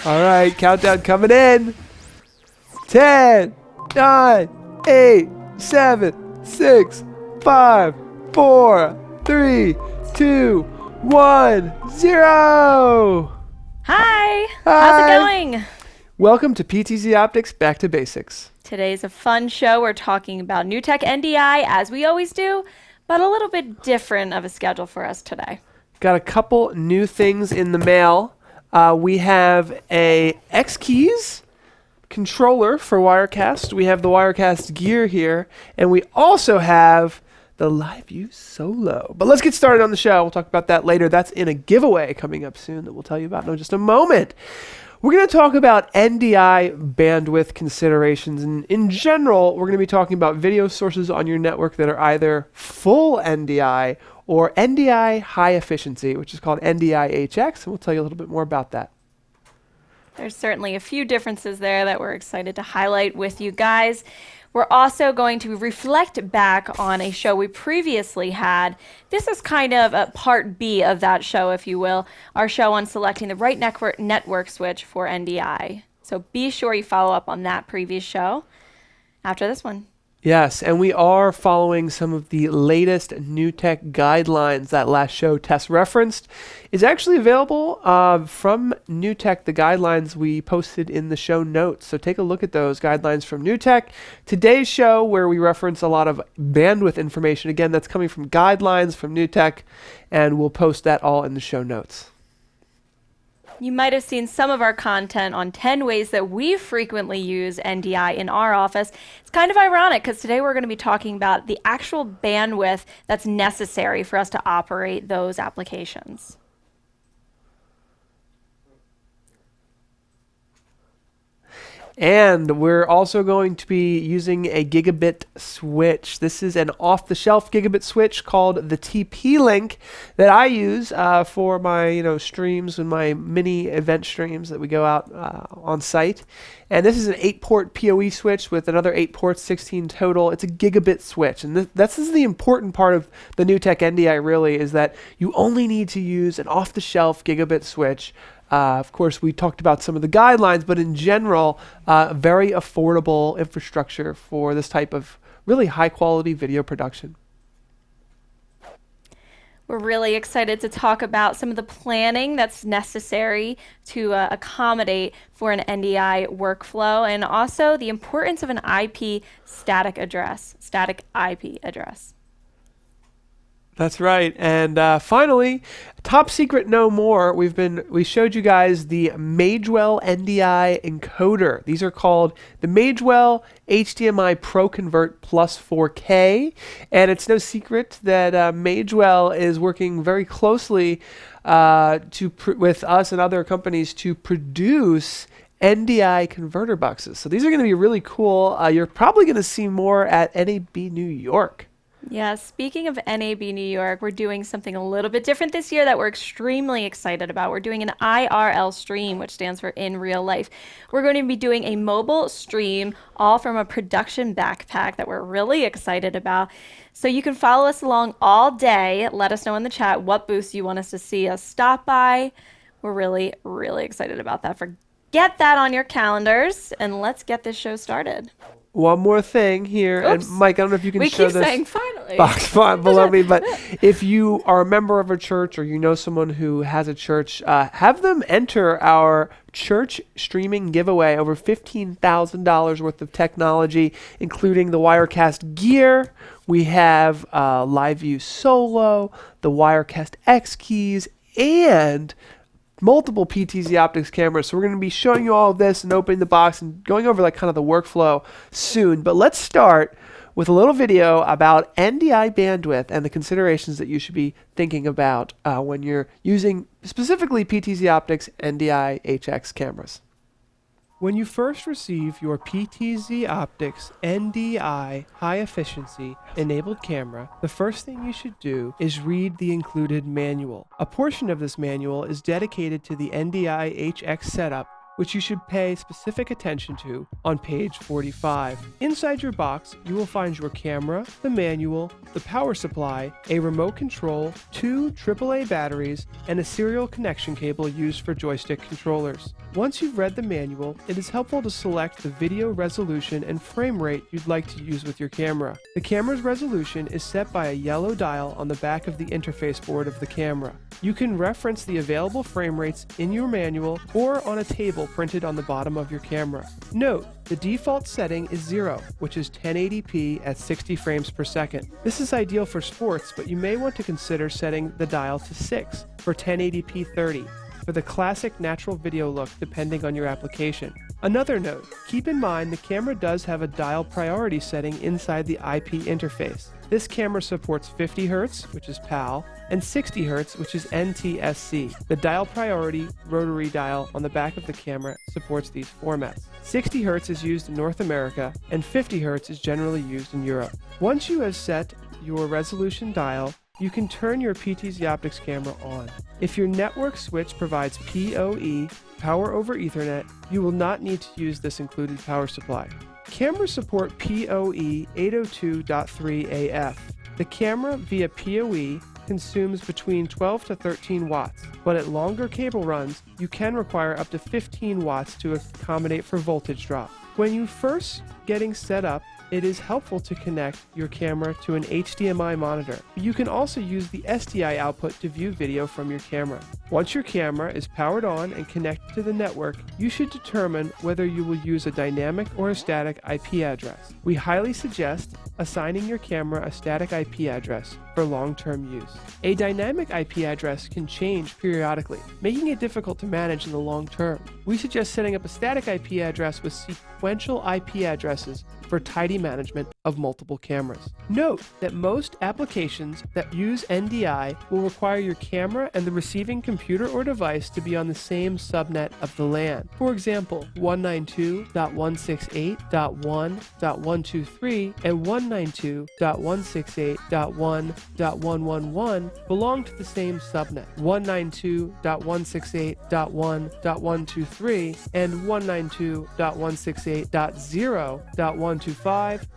All right, countdown coming in. 10, 9, 8, 7, 6, 5, 4, 3, 2, 1, 0. Hi. How's Hi. it going? Welcome to PTZOptics Back to Basics. Today's a fun show. We're talking about NewTek NDI, as we always do, but a little bit different of a schedule for us today. Got a couple new things in the mail. We have a X Keys controller for Wirecast. We have the Wirecast gear here, and we also have the LiveView Solo. But let's get started on the show. We'll talk about that later. That's in a giveaway coming up soon that we'll tell you about in just a moment. We're going to talk about NDI bandwidth considerations, and in general, we're going to be talking about video sources on your network that are either full NDI or NDI high efficiency, which is called NDI HX, and we'll tell you a little bit more about that. There's certainly a few differences there that we're excited to highlight with you guys. We're also going to reflect back on a show we previously had. This is kind of a part B of that show, if you will, our show on selecting the right network switch for NDI. So be sure you follow up on that previous show after this one. Yes, and we are following some of the latest NewTek guidelines. That last show Tess referenced is actually available from NewTek, the guidelines we posted in the show notes. So take a look at those guidelines from NewTek. Today's show, where we reference a lot of bandwidth information, again, that's coming from guidelines from NewTek, and we'll post that all in the show notes. You might have seen some of our content on 10 ways that we frequently use NDI in our office. It's kind of ironic because today we're going to be talking about the actual bandwidth that's necessary for us to operate those applications. And we're also going to be using a gigabit switch. This is an off-the-shelf gigabit switch called the TP-Link that I use for my streams and my mini event streams that we go out on site. And this is an 8-port PoE switch with another 8 ports, 16 total. It's a gigabit switch. And this is the important part of the NewTek NDI, really, is that you only need to use an off-the-shelf gigabit switch. Of course, we talked about some of the guidelines, but in general, very affordable infrastructure for this type of really high-quality video production. We're really excited to talk about some of the planning that's necessary to accommodate for an NDI workflow, and also the importance of an IP static IP address. That's right. And finally, top secret no more. We showed you guys the Magewell NDI encoder. These are called the Magewell HDMI Pro Convert Plus 4K. And it's no secret that Magewell is working very closely with us and other companies to produce NDI converter boxes. So these are going to be really cool. You're probably going to see more at NAB New York. Yeah, speaking of NAB New York, we're doing something a little bit different this year that we're extremely excited about. We're doing an IRL stream, which stands for in real life. We're going to be doing a mobile stream, all from a production backpack that we're really excited about. So you can follow us along all day. Let us know in the chat what booths you want us to see us stop by. We're really, really excited about that. Get that on your calendars, and let's get this show started. One more thing here, Oops. and Mike, I don't know if you can show this saying finally box font below me, but if you are a member of a church or you know someone who has a church, have them enter our church streaming giveaway. Over $15,000 worth of technology, including the Wirecast gear. We have LiveView Solo, the Wirecast X Keys, and multiple PTZOptics cameras. So we're going to be showing you all of this and opening the box and going over kind of the workflow soon. But let's start with a little video about NDI bandwidth and the considerations that you should be thinking about when you're using specifically PTZOptics NDI HX cameras. When you first receive your PTZOptics NDI high efficiency enabled camera, the first thing you should do is read the included manual. A portion of this manual is dedicated to the NDI HX setup which you should pay specific attention to on page 45. Inside your box, you will find your camera, the manual, the power supply, a remote control, 2 AAA batteries, and a serial connection cable used for joystick controllers. Once you've read the manual, it is helpful to select the video resolution and frame rate you'd like to use with your camera. The camera's resolution is set by a yellow dial on the back of the interface board of the camera. You can reference the available frame rates in your manual or on a table printed on the bottom of your camera. Note, the default setting is 0, which is 1080p at 60 frames per second. This is ideal for sports, but you may want to consider setting the dial to 6 for 1080p 30 for the classic natural video look depending on your application. Another note, keep in mind the camera does have a dial priority setting inside the IP interface. This camera supports 50 Hz, which is PAL, and 60 Hz, which is NTSC. The dial priority rotary dial on the back of the camera supports these formats. 60 Hz is used in North America, and 50 Hz is generally used in Europe. Once you have set your resolution dial, you can turn your PTZOptics camera on. If your network switch provides PoE, power over Ethernet, you will not need to use this included power supply. Cameras support PoE 802.3 AF. The camera via PoE consumes between 12 to 13 watts, but at longer cable runs, you can require up to 15 watts to accommodate for voltage drop. When you first getting set up, it is helpful to connect your camera to an HDMI monitor. You can also use the SDI output to view video from your camera. Once your camera is powered on and connected to the network, you should determine whether you will use a dynamic or a static IP address. We highly suggest assigning your camera a static IP address for long-term use. A dynamic IP address can change periodically, making it difficult to manage in the long term. We suggest setting up a static IP address with sequential IP addresses for tidy management of multiple cameras. Note that most applications that use NDI will require your camera and the receiving computer or device to be on the same subnet of the LAN. For example, 192.168.1.123 and 192.168.1.111 belong to the same subnet. 192.168.1.123 and 192.168.0.125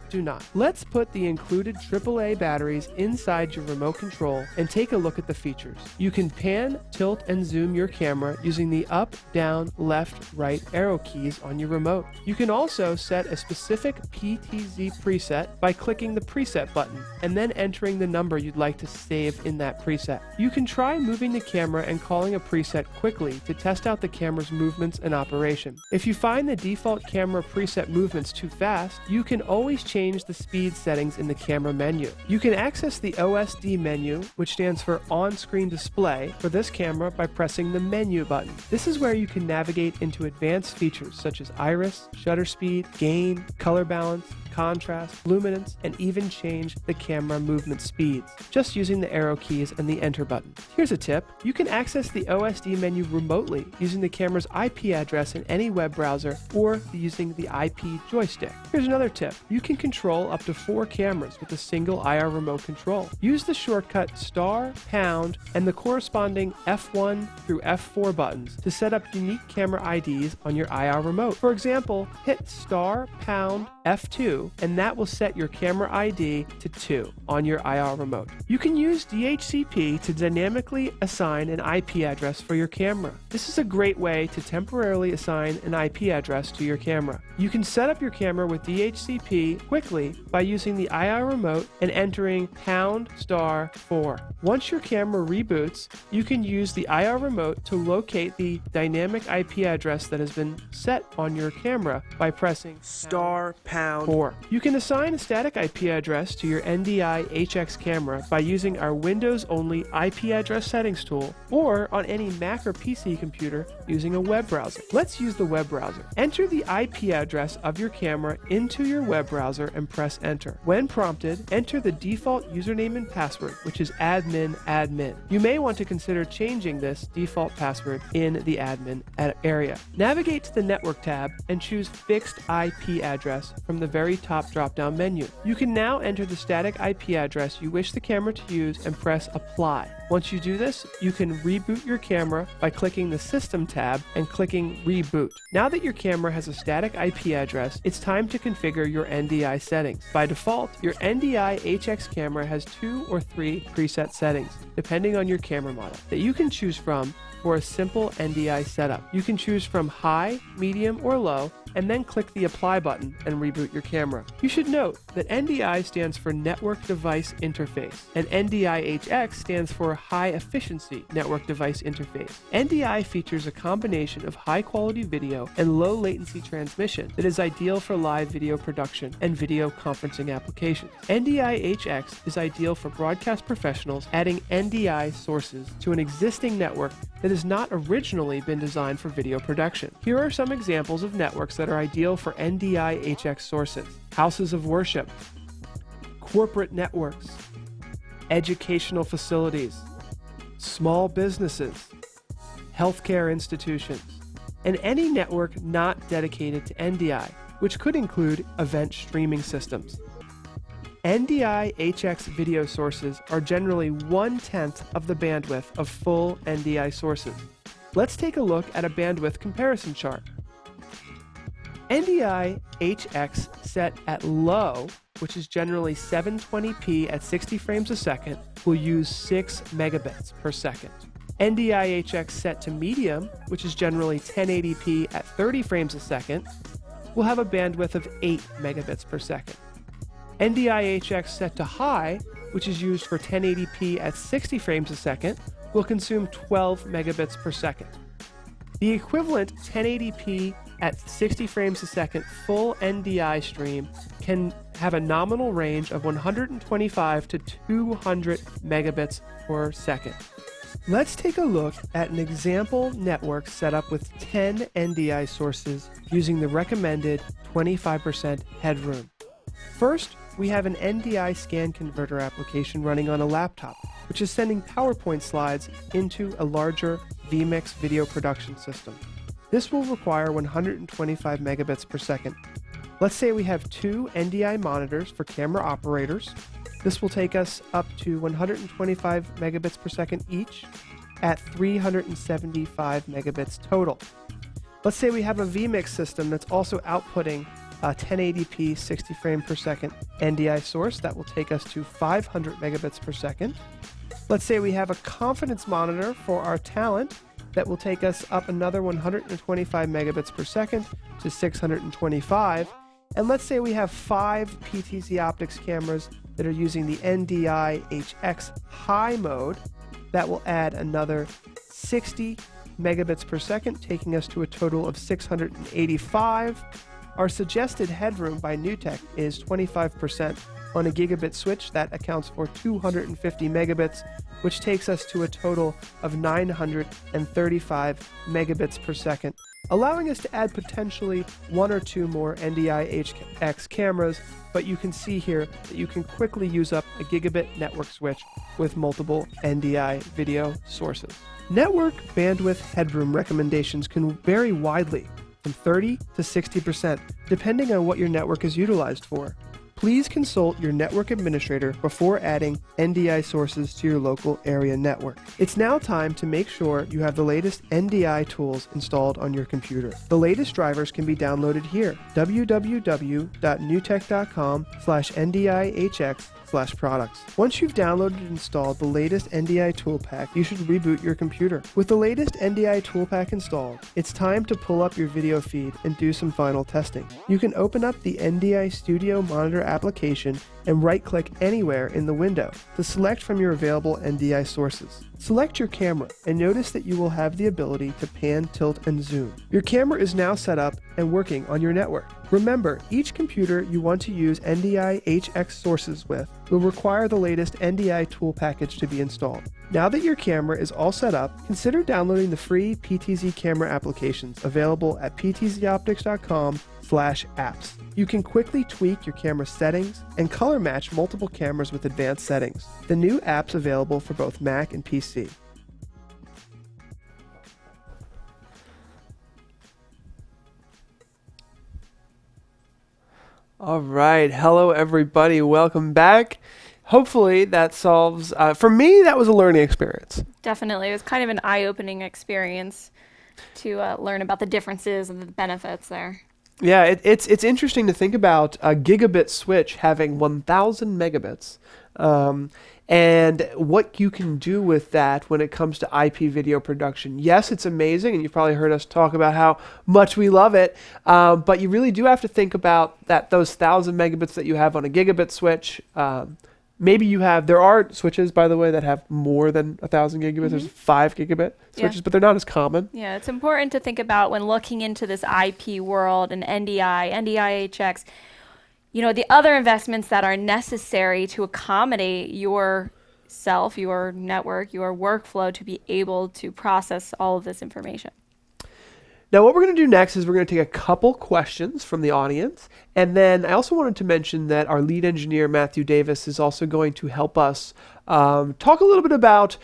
do not. Let's put the included AAA batteries inside your remote control and take a look at the features. You can pan, tilt, and zoom your camera using the up, down, left, right arrow keys on your remote. You can also set a specific PTZ preset by clicking the preset button and then entering the number you'd like to save in that preset. You can try moving the camera and calling a preset quickly to test out the camera's movements and operation. If you find the default camera preset movements too fast, you can always change the speed settings in the camera menu. You can access the OSD menu, which stands for on-screen display, for this camera by pressing the menu button. This is where you can navigate into advanced features such as iris, shutter speed, gain, color balance, contrast, luminance, and even change the camera movement speeds, just using the arrow keys and the enter button. Here's a tip. You can access the OSD menu remotely using the camera's IP address in any web browser or using the IP joystick. Here's another tip. You can control up to 4 cameras with a single IR remote control. Use the shortcut star, pound, and the corresponding F1 through F4 buttons to set up unique camera IDs on your IR remote. For example, hit star, pound, F2, and that will set your camera ID to 2 on your IR remote. You can use DHCP to dynamically assign an IP address for your camera. This is a great way to temporarily assign an IP address to your camera. You can set up your camera with DHCP quickly by using the IR remote and entering pound star 4. Once your camera reboots, you can use the IR remote to locate the dynamic IP address that has been set on your camera by pressing star pound 4. You can assign a static IP address to your NDI HX camera by using our Windows-only IP address settings tool, or on any Mac or PC computer using a web browser. Let's use the web browser. Enter the IP address of your camera into your web browser and press enter. When prompted, enter the default username and password, which is admin. You may want to consider changing this default password in the admin area. Navigate to the network tab and choose fixed IP address from the very top drop-down menu. You can now enter the static IP address you wish the camera to use and press apply. Once you do this, you can reboot your camera by clicking the System tab and clicking Reboot. Now that your camera has a static IP address, it's time to configure your NDI settings. By default, your NDI HX camera has 2 or 3 preset settings, depending on your camera model, that you can choose from for a simple NDI setup. You can choose from high, medium, or low, and then click the Apply button and reboot your camera. You should note that NDI stands for Network Device Interface, and NDI HX stands for High Efficiency Network Device Interface. NDI features a combination of high-quality video and low-latency transmission that is ideal for live video production and video conferencing applications. NDI HX is ideal for broadcast professionals adding NDI sources to an existing network that has not originally been designed for video production. Here are some examples of networks that are ideal for NDI HX sources: houses of worship, corporate networks, educational facilities, small businesses, healthcare institutions, and any network not dedicated to NDI, which could include event streaming systems. NDI HX video sources are generally 1/10 of the bandwidth of full NDI sources. Let's take a look at a bandwidth comparison chart. NDI HX set at low, which is generally 720p at 60 frames a second, will use 6 megabits per second. NDI HX set to medium, which is generally 1080p at 30 frames a second, will have a bandwidth of 8 megabits per second. NDI HX set to high, which is used for 1080p at 60 frames a second, will consume 12 megabits per second. The equivalent 1080p at 60 frames a second full NDI stream can have a nominal range of 125 to 200 megabits per second. Let's take a look at an example network set up with 10 NDI sources using the recommended 25% headroom. First, we have an NDI scan converter application running on a laptop, which is sending PowerPoint slides into a larger vMix video production system. This will require 125 megabits per second. Let's say we have 2 NDI monitors for camera operators. This will take us up to 125 megabits per second each at 375 megabits total. Let's say we have a vMix system that's also outputting a 1080p 60 frame per second NDI source that will take us to 500 megabits per second. Let's say we have a confidence monitor for our talent that will take us up another 125 megabits per second to 625. And let's say we have 5 PTZOptics cameras that are using the NDI HX high mode that will add another 60 megabits per second, taking us to a total of 685. Our suggested headroom by NewTek is 25%. On a gigabit switch, that accounts for 250 megabits, which takes us to a total of 935 megabits per second, allowing us to add potentially 1 or 2 more NDI HX cameras, but you can see here that you can quickly use up a gigabit network switch with multiple NDI video sources. Network bandwidth headroom recommendations can vary widely, from 30 to 60%, depending on what your network is utilized for. Please consult your network administrator before adding NDI sources to your local area network. It's now time to make sure you have the latest NDI tools installed on your computer. The latest drivers can be downloaded here, www.newtek.com/NDIHX/products. Once you've downloaded and installed the latest NDI tool pack, you should reboot your computer. With the latest NDI tool pack installed, it's time to pull up your video feed and do some final testing. You can open up the NDI Studio Monitor application and right-click anywhere in the window to select from your available NDI sources. Select your camera and notice that you will have the ability to pan, tilt, and zoom. Your camera is now set up and working on your network. Remember, each computer you want to use NDI HX sources with will require the latest NDI tool package to be installed. Now that your camera is all set up, consider downloading the free PTZ camera applications available at PTZOptics.com/apps. You can quickly tweak your camera settings and color match multiple cameras with advanced settings. The new apps available for both Mac and PC. All right. Hello, everybody. Welcome back. hopefully that solves, for me, that was a learning experience. Definitely. It was kind of an eye-opening experience to learn about the differences and the benefits there. Yeah, it's interesting to think about a gigabit switch having 1,000 megabits, and what you can do with that when it comes to IP video production. Yes, it's amazing, and you've probably heard us talk about how much we love it, but you really do have to think about those 1,000 megabits that you have on a gigabit switch. Maybe there are switches, by the way, that have more than 1,000 gigabits. Mm-hmm. There's 5 gigabit switches, but they're not as common. Yeah, it's important to think about when looking into this IP world and NDI, NDI HX, the other investments that are necessary to accommodate yourself, your network, your workflow to be able to process all of this information. Now, what we're going to do next is we're going to take a couple questions from the audience. And then I also wanted to mention that our lead engineer, Matthew Davis, is also going to help us talk a little bit about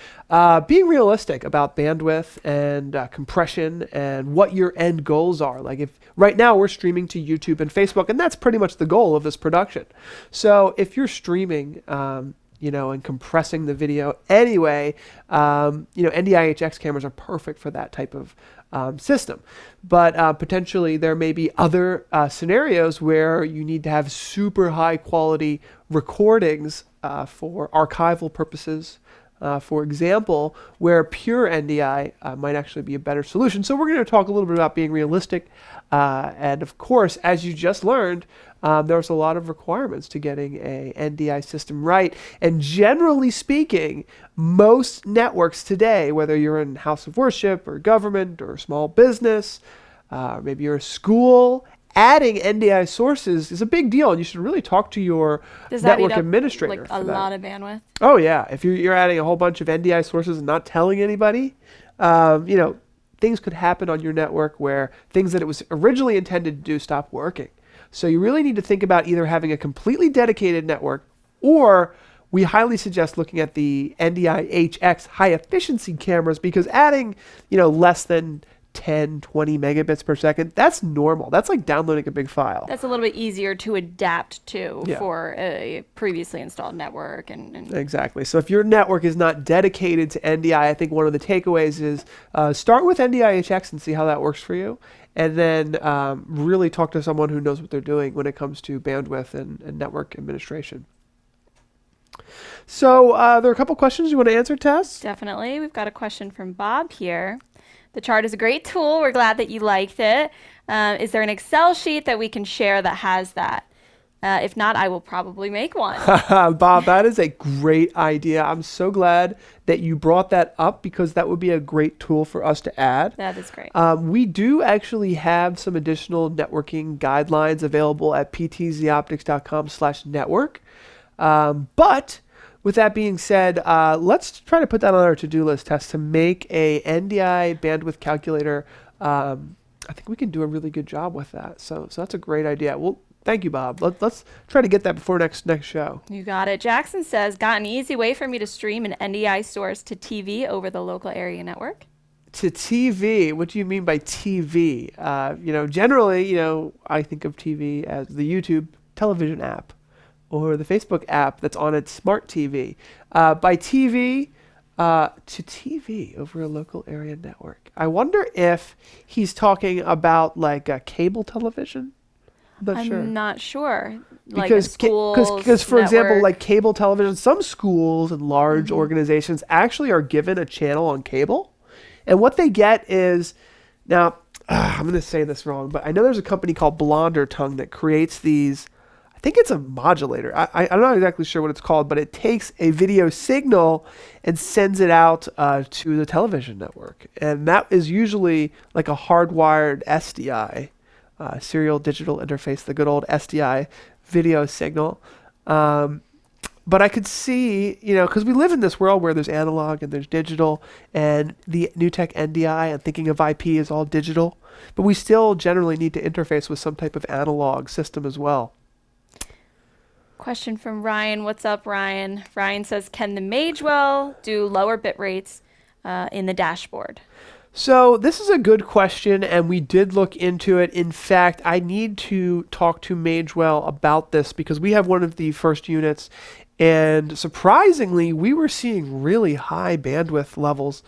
being realistic about bandwidth and compression and what your end goals are. Like if right now we're streaming to YouTube and Facebook, and that's pretty much the goal of this production. So if you're streaming, and compressing the video anyway, NDI HX cameras are perfect for that type of system. But potentially there may be other scenarios where you need to have super high quality recordings for archival purposes. For example, where pure NDI might actually be a better solution. So we're going to talk a little bit about being realistic. And of course, as you just learned, there's a lot of requirements to getting a NDI system right. And generally speaking, most networks today, whether you're in house of worship or government or small business, maybe you're a school, adding NDI sources is a big deal, and you should really talk to your network administrator. Like a lot of bandwidth. Oh yeah, if you're adding a whole bunch of NDI sources and not telling anybody, things could happen on your network where things that it was originally intended to do stop working. So you really need to think about either having a completely dedicated network, or we highly suggest looking at the NDI HX high efficiency cameras, because adding less than 10, 20 megabits per second, that's normal. That's like downloading a big file. That's a little bit easier to adapt to for a previously installed network. And Exactly. So if your network is not dedicated to NDI, I think one of the takeaways is start with NDI HX and see how that works for you. And then really talk to someone who knows what they're doing when it comes to bandwidth and network administration. So there are a couple questions you want to answer, Tess? Definitely. We've got a question from Bob here. The chart is a great tool. We're glad that you liked it. Is there an Excel sheet that we can share that has that? If not, I will probably make one. Bob, that is a great idea. I'm so glad that you brought that up, because that would be a great tool for us to add. That is great. We do actually have some additional networking guidelines available at PTZOptics.com/network. But with that being said, let's try to put that on our to-do list, Tess, to make a NDI bandwidth calculator. I think we can do a really good job with that. So that's a great idea. Well, thank you, Bob. Let's try to get that before next show. You got it. Jackson says, got an easy way for me to stream an NDI source to TV over the local area network? To TV, what do you mean by TV? Generally, I think of TV as the YouTube television app, or the Facebook app that's on its smart TV. By TV, to TV over a local area network. I wonder if he's talking about like a cable television. I'm not sure. Because for example, like cable television, some schools and large organizations actually are given a channel on cable. And what they get is, now, I'm going to say this wrong, but I know there's a company called Blonder Tongue that creates these. I think it's a modulator. I'm not exactly sure what it's called, but it takes a video signal and sends it out to the television network. And that is usually like a hardwired SDI, serial digital interface, the good old SDI video signal. But I could see, because we live in this world where there's analog and there's digital, and the NewTek NDI and thinking of IP is all digital, but we still generally need to interface with some type of analog system as well. Question from Ryan. What's up, Ryan? Ryan says, can the Magewell do lower bit rates in the dashboard? So this is a good question, and we did look into it. In fact, I need to talk to Magewell about this, because we have one of the first units And surprisingly, we were seeing really high bandwidth levels,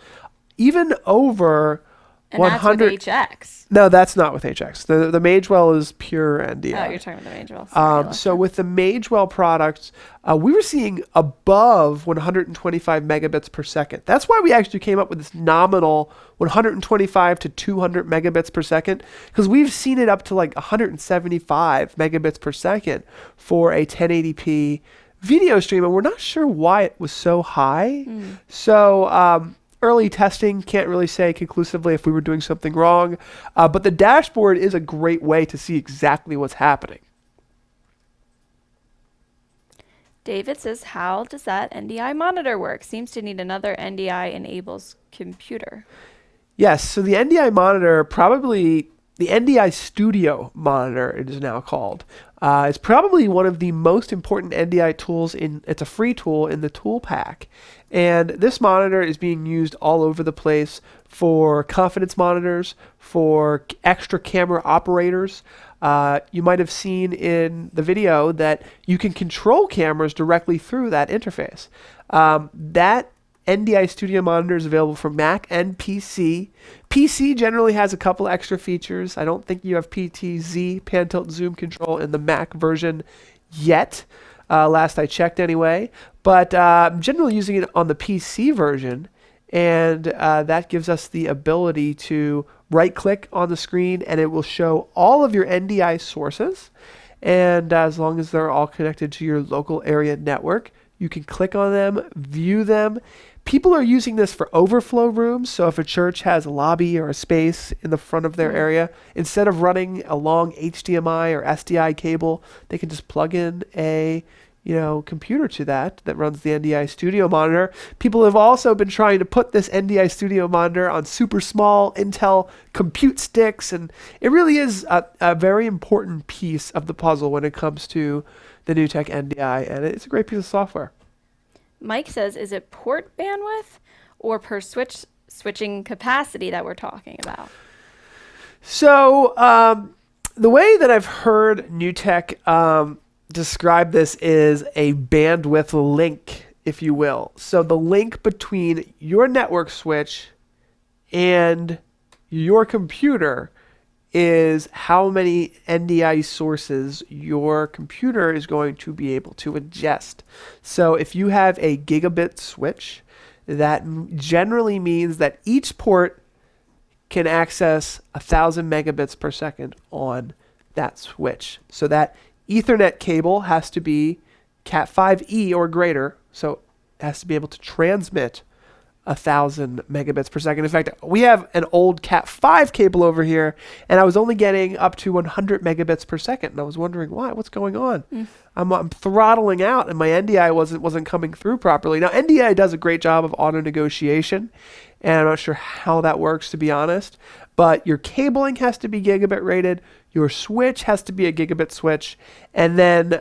even over And 100. that's with HX. No, that's not with HX. The Magewell is pure NDI. Oh, you're talking about the Magewell. Sorry, So with the Magewell products, we were seeing above 125 megabits per second. That's why we actually came up with this nominal 125 to 200 megabits per second, because we've seen it up to like 175 megabits per second for a 1080p video stream, and we're not sure why it was so high. So early testing can't really say conclusively if we were doing something wrong, but the dashboard is a great way to see exactly what's happening. David says, how does that NDI monitor work? Seems to need another NDI enables computer. Yes, so the NDI monitor, probably the NDI Studio monitor, it is now called, is probably one of the most important NDI tools. It's a free tool in the tool pack. And this monitor is being used all over the place for confidence monitors, for extra camera operators. You might have seen in the video that you can control cameras directly through that interface. That NDI Studio monitor is available for Mac and PC. PC generally has a couple extra features. I don't think you have PTZ, pan tilt zoom control, in the Mac version yet. Last I checked anyway. But I'm generally using it on the PC version, and that gives us the ability to right-click on the screen, and it will show all of your NDI sources. And as long as they're all connected to your local area network, you can click on them, view them. People are using this for overflow rooms. So if a church has a lobby or a space in the front of their area, instead of running a long HDMI or SDI cable, they can just plug in a computer to that runs the NDI Studio monitor. People have also been trying to put this NDI Studio monitor on super small Intel compute sticks, and it really is a very important piece of the puzzle when it comes to the NewTek NDI, and it's a great piece of software. Mike says, is it port bandwidth or per switching capacity that we're talking about? So the way that I've heard NewTek describe this is a bandwidth link, if you will. So the link between your network switch and your computer is how many NDI sources your computer is going to be able to ingest. So if you have a gigabit switch, that generally means that each port can access 1,000 megabits per second on that switch. So that Ethernet cable has to be Cat5e or greater, so it has to be able to transmit 1,000 megabits per second. In fact, we have an old Cat5 cable over here, and I was only getting up to 100 megabits per second, and I was wondering why. What's going on? I'm throttling out, and my NDI wasn't coming through properly. Now, NDI does a great job of auto negotiation, and I'm not sure how that works, to be honest. But your cabling has to be gigabit rated. Your switch has to be a gigabit switch. And then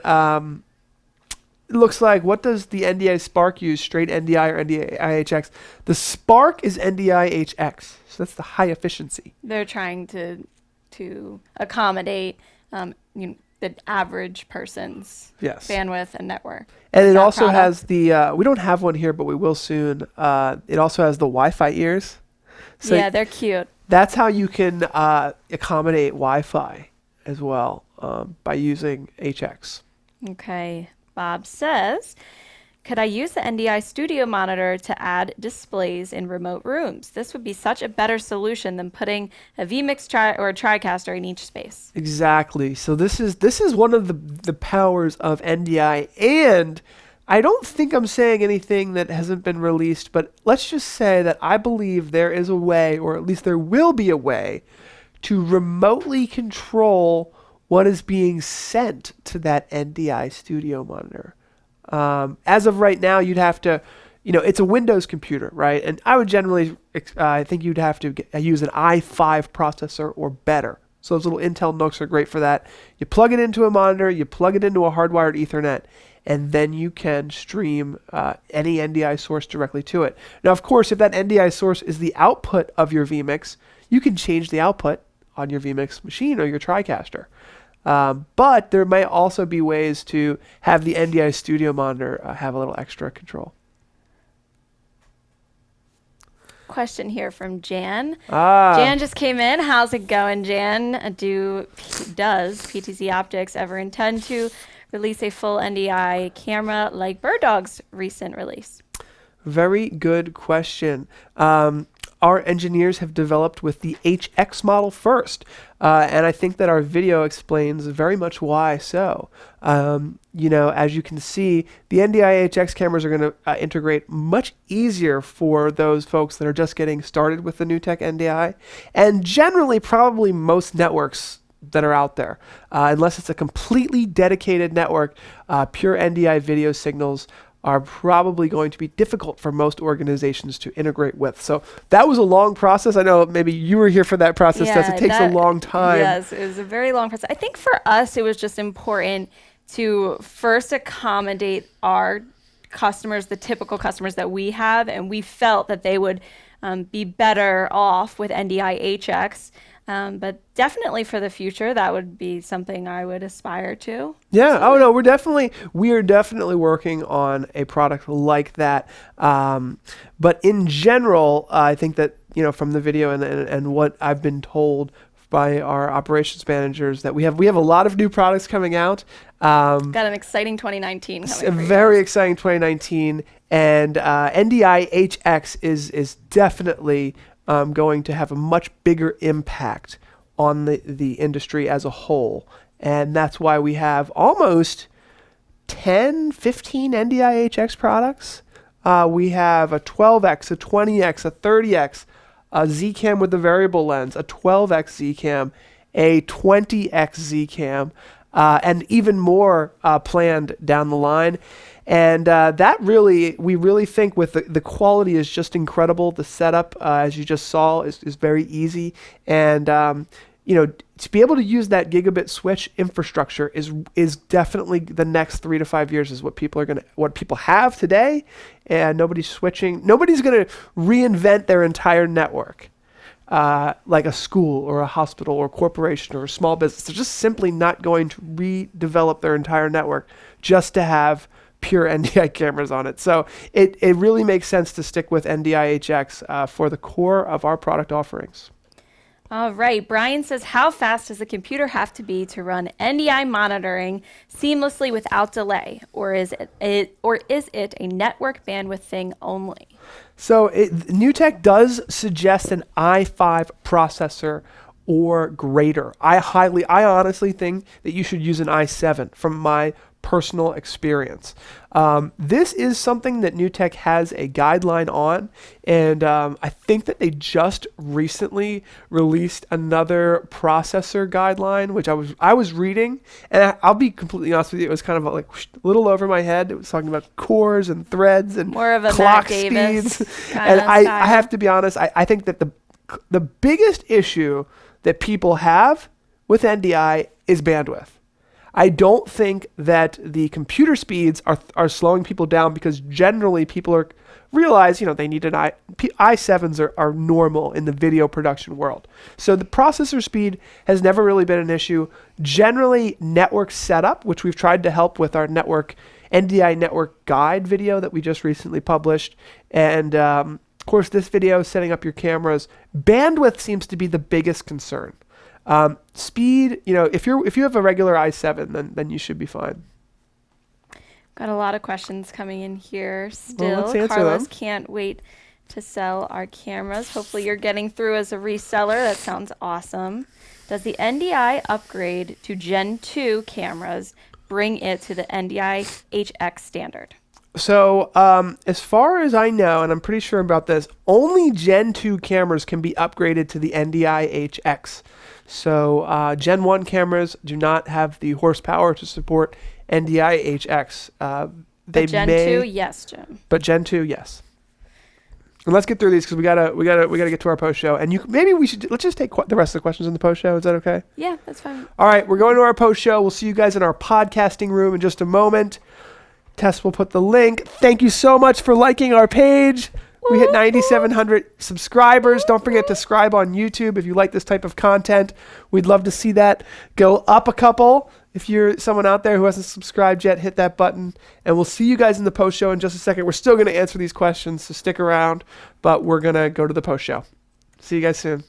it looks like, what does the NDI Spark use? Straight NDI or NDI HX? The Spark is NDI HX. So that's the high efficiency. They're trying to accommodate the average person's bandwidth and network. And it also has the, we don't have one here, but we will soon. It also has the Wi-Fi ears. So yeah, they're cute. That's how you can accommodate Wi-Fi as well by using HX. Okay. Bob says, could I use the NDI Studio monitor to add displays in remote rooms? This would be such a better solution than putting a vMix or a TriCaster in each space. Exactly. So this is one of the powers of NDI, and I don't think I'm saying anything that hasn't been released, but let's just say that I believe there is a way, or at least there will be a way, to remotely control what is being sent to that NDI Studio monitor. As of right now, you'd have to, it's a Windows computer, right? And I would generally, I think you'd have to use an i5 processor or better. So those little Intel NUCs are great for that. You plug it into a monitor, you plug it into a hardwired Ethernet, and then you can stream any NDI source directly to it. Now, of course, if that NDI source is the output of your vMix, you can change the output on your vMix machine or your TriCaster. But there may also be ways to have the NDI Studio monitor have a little extra control. Question here from Jan. Ah. Jan just came in. How's it going, Jan? Does PTZOptics ever intend to release a full NDI camera like Bird Dog's recent release? Very good question. Our engineers have developed with the HX model first, and I think that our video explains very much why so. As you can see, the NDI HX cameras are going to integrate much easier for those folks that are just getting started with the NewTek NDI, and generally probably most networks that are out there. Unless it's a completely dedicated network, pure NDI video signals are probably going to be difficult for most organizations to integrate with. So that was a long process. I know maybe you were here for that process. It takes a long time. Yes, it was a very long process. I think for us, it was just important to first accommodate our customers, the typical customers that we have, and we felt that they would be better off with NDI HX. But definitely for the future, that would be something I would aspire to. Yeah. Oh no, we are definitely working on a product like that. But in general, I think that, from the video and what I've been told by our operations managers, that we have a lot of new products coming out. Got an exciting 2019 coming. A very exciting 2019, and NDI HX is definitely going to have a much bigger impact on the industry as a whole. And that's why we have almost 10, 15 NDI HX products. We have a 12X, a 20X, a 30X, a Z-Cam with the variable lens, a 12X Z-Cam, a 20X Z-Cam, and even more planned down the line. And we really think with the quality is just incredible. The setup, as you just saw, is very easy. And, to be able to use that gigabit switch infrastructure is definitely the next 3 to 5 years is what people have today. And nobody's switching. Nobody's going to reinvent their entire network. Like a school or a hospital or a corporation or a small business. They're just simply not going to redevelop their entire network just to have pure NDI cameras on it. So it really makes sense to stick with NDI HX for the core of our product offerings. All right. Brian says, how fast does the computer have to be to run NDI monitoring seamlessly without delay? Or is it a network bandwidth thing only? So NewTek does suggest an i5 processor or greater. I honestly think that you should use an i7 from my personal experience. This is something that NewTek has a guideline on, and I think that they just recently released another processor guideline, which I was reading, and I'll be completely honest with you, it was kind of like a little over my head. It was talking about cores and threads and more of a clock Matt Davis speeds, and I have to be honest. I think that the biggest issue that people have with NDI is bandwidth. I don't think that the computer speeds are slowing people down, because generally people realize they need i7s are normal in the video production world. So the processor speed has never really been an issue. Generally, network setup, which we've tried to help with our NDI network guide video that we just recently published, and of course this video setting up your cameras. Bandwidth seems to be the biggest concern. Speed, if you have a regular i7, then you should be fine. Got a lot of questions coming in here still. Well, let's answer Carlos them. Can't wait to sell our cameras. Hopefully you're getting through as a reseller. That sounds awesome. Does the NDI upgrade to Gen 2 cameras bring it to the NDI HX standard? So as far as I know, and I'm pretty sure about this, only Gen 2 cameras can be upgraded to the NDI HX. So Gen 1 cameras do not have the horsepower to support NDI HX. But Gen 2, yes, Jim. But Gen 2, yes. And let's get through these, because we gotta get to our post show. And let's just take the rest of the questions in the post show. Is that okay? Yeah, that's fine. All right, we're going to our post show. We'll see you guys in our podcasting room in just a moment. Tess will put the link. Thank you so much for liking our page. We hit 9,700 subscribers. Don't forget to subscribe on YouTube if you like this type of content. We'd love to see that go up a couple. If you're someone out there who hasn't subscribed yet, hit that button. And we'll see you guys in the post show in just a second. We're still going to answer these questions, so stick around. But we're going to go to the post show. See you guys soon.